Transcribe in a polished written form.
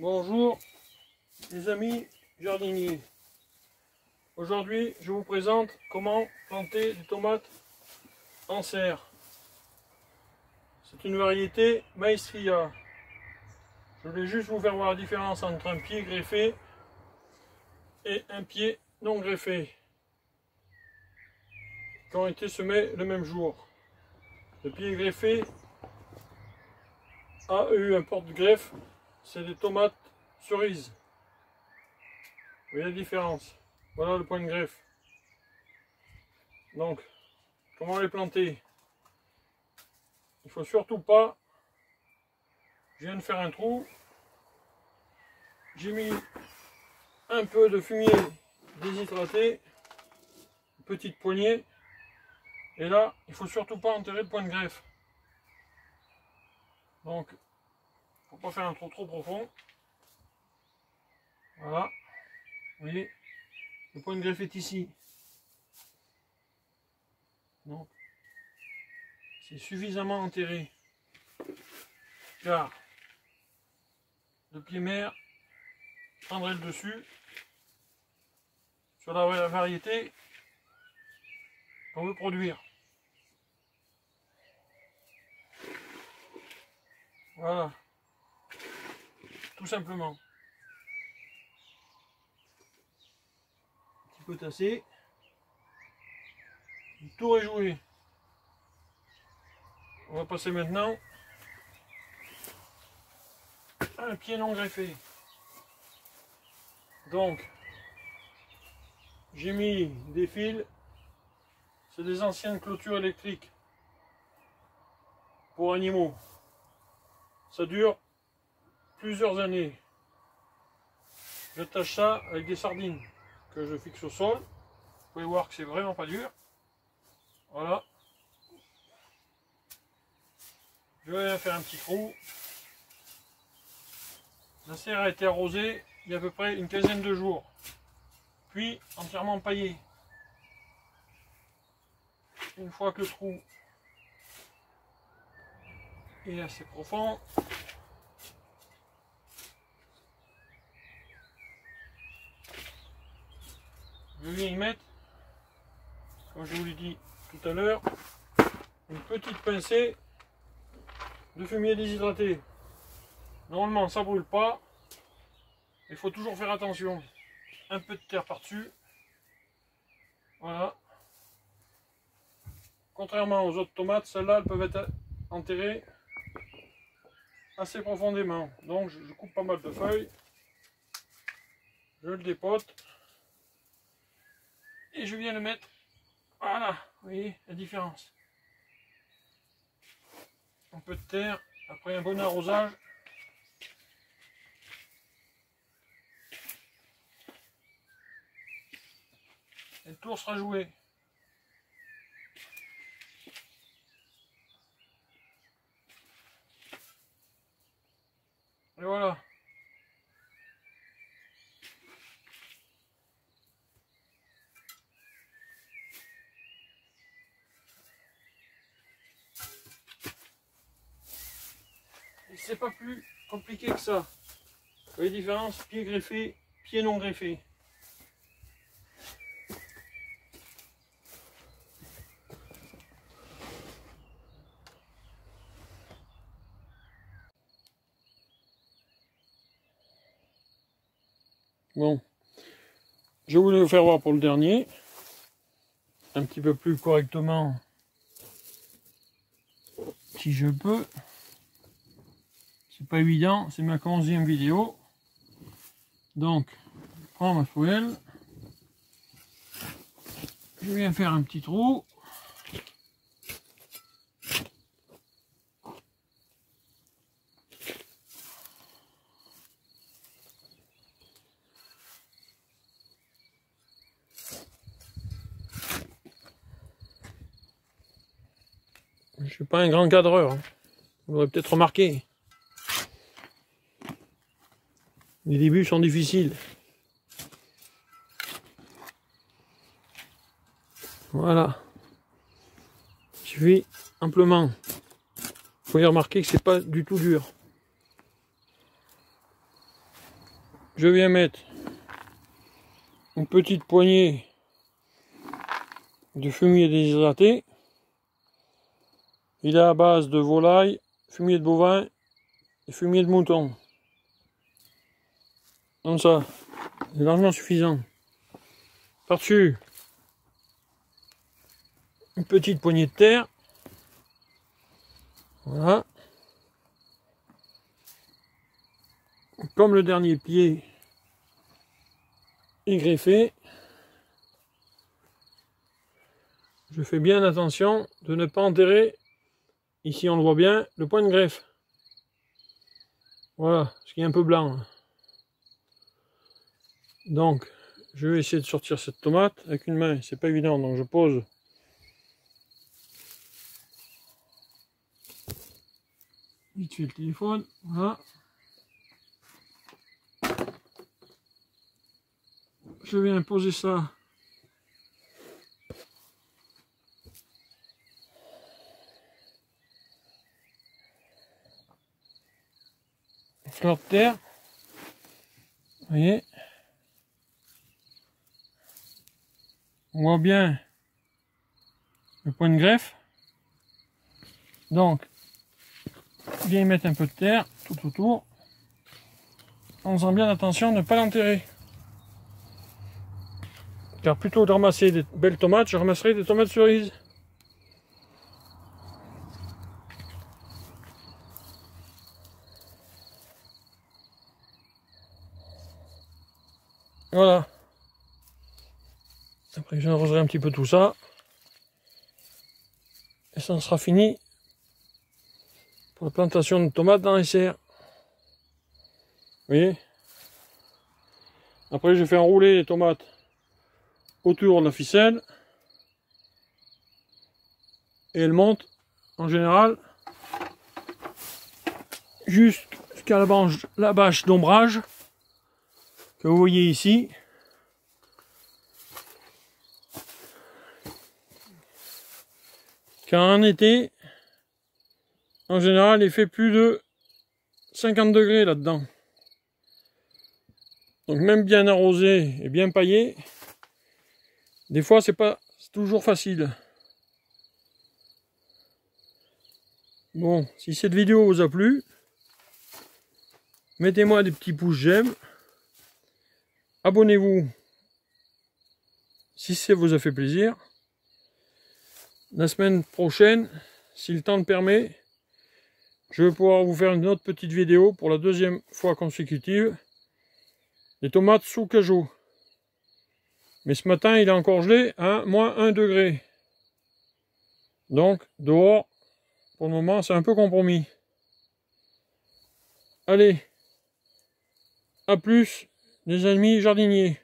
Bonjour les amis jardiniers. Aujourd'hui je vous présente comment planter des tomates en serre. C'est une variété Maestria. Je voulais juste vous faire voir la différence entre un pied greffé et un pied non greffé qui ont été semés le même jour. Le pied greffé a eu un porte-greffe, c'est des tomates cerises. Vous voyez la différence? Voilà le point de greffe. Donc, comment les planter? Il faut surtout pas. Je viens de faire un trou. J'ai mis un peu de fumier déshydraté, une petite poignée. Et là, il faut surtout pas enterrer le point de greffe. Donc, faut pas faire un trou trop profond. Voilà. Vous voyez, le point de greffe est ici. Donc, c'est suffisamment enterré. Car le pied mère prendrait le dessus sur la variété qu'on veut produire. Voilà. Tout simplement. Un petit peu tassé. Le tour est joué. On va passer maintenant à un pied non greffé. Donc, j'ai mis des fils. C'est des anciennes clôtures électriques pour animaux. Ça dure plusieurs années. J'attache ça avec des sardines que je fixe au sol. Vous pouvez voir que c'est vraiment pas dur. Voilà. Je vais faire un petit trou. La serre a été arrosée il y a à peu près une quinzaine de jours. Puis entièrement paillée. Une fois que le trou est assez profond, je viens y mettre, comme je vous l'ai dit tout à l'heure, une petite pincée de fumier déshydraté. Normalement ça ne brûle pas, il faut toujours faire attention. Un peu de terre par-dessus. Voilà. Contrairement aux autres tomates, celles-là elles peuvent être enterrées assez profondément. Donc je coupe pas mal de feuilles. Je le dépote. Et je viens le mettre. Voilà, vous voyez la différence. Un peu de terre, après un bon arrosage. Et le tour sera joué. Et voilà. Et c'est pas plus compliqué que ça. Vous voyez la différence? Pied greffé, pied non greffé. Bon, je voulais vous faire voir pour le dernier, un petit peu plus correctement, si je peux. C'est pas évident, c'est ma 11e vidéo. Donc, je prends ma fouelle, je viens faire un petit trou. Je ne suis pas un grand cadreur, hein. Vous l'aurez peut-être remarqué. Les débuts sont difficiles. Voilà. Il suffit amplement. Vous pouvez remarquer que c'est pas du tout dur. je viens mettre une petite poignée de fumier déshydraté. Il est à base de volaille, fumier de bovin et fumier de mouton. Comme ça, c'est largement suffisant. Par-dessus, une petite poignée de terre. Voilà. Comme le dernier pied est greffé, je fais bien attention de ne pas enterrer, ici on le voit bien, le point de greffe. Voilà, ce qui est un peu blanc. Donc, je vais essayer de sortir cette tomate avec une main, c'est pas évident, donc je pose vite fait le téléphone, voilà. Je viens poser ça fleur de terre, vous voyez, on voit bien le point de greffe, donc bien y mettre un peu de terre tout autour, en faisant bien attention de ne pas l'enterrer, car plutôt de ramasser des belles tomates, je ramasserai des tomates cerises. Voilà. Après j'arroserai un petit peu tout ça. Et ça sera fini pour la plantation de tomates dans les serres. Vous voyez? Après je fais enrouler les tomates autour de la ficelle. Et elles montent en général jusqu'à la bâche d'ombrage que vous voyez ici. Car en été, en général, il fait plus de 50 degrés là-dedans. Donc même bien arrosé et bien paillé, des fois c'est pas toujours facile. Bon, si cette vidéo vous a plu, mettez-moi des petits pouces j'aime. Abonnez-vous si ça vous a fait plaisir. La semaine prochaine, si le temps le permet, je vais pouvoir vous faire une autre petite vidéo pour la deuxième fois consécutive. Les tomates sous cajou. Mais ce matin, il est encore gelé à moins 1 degré. Donc, dehors, pour le moment, c'est un peu compromis. Allez, à plus, les amis jardiniers.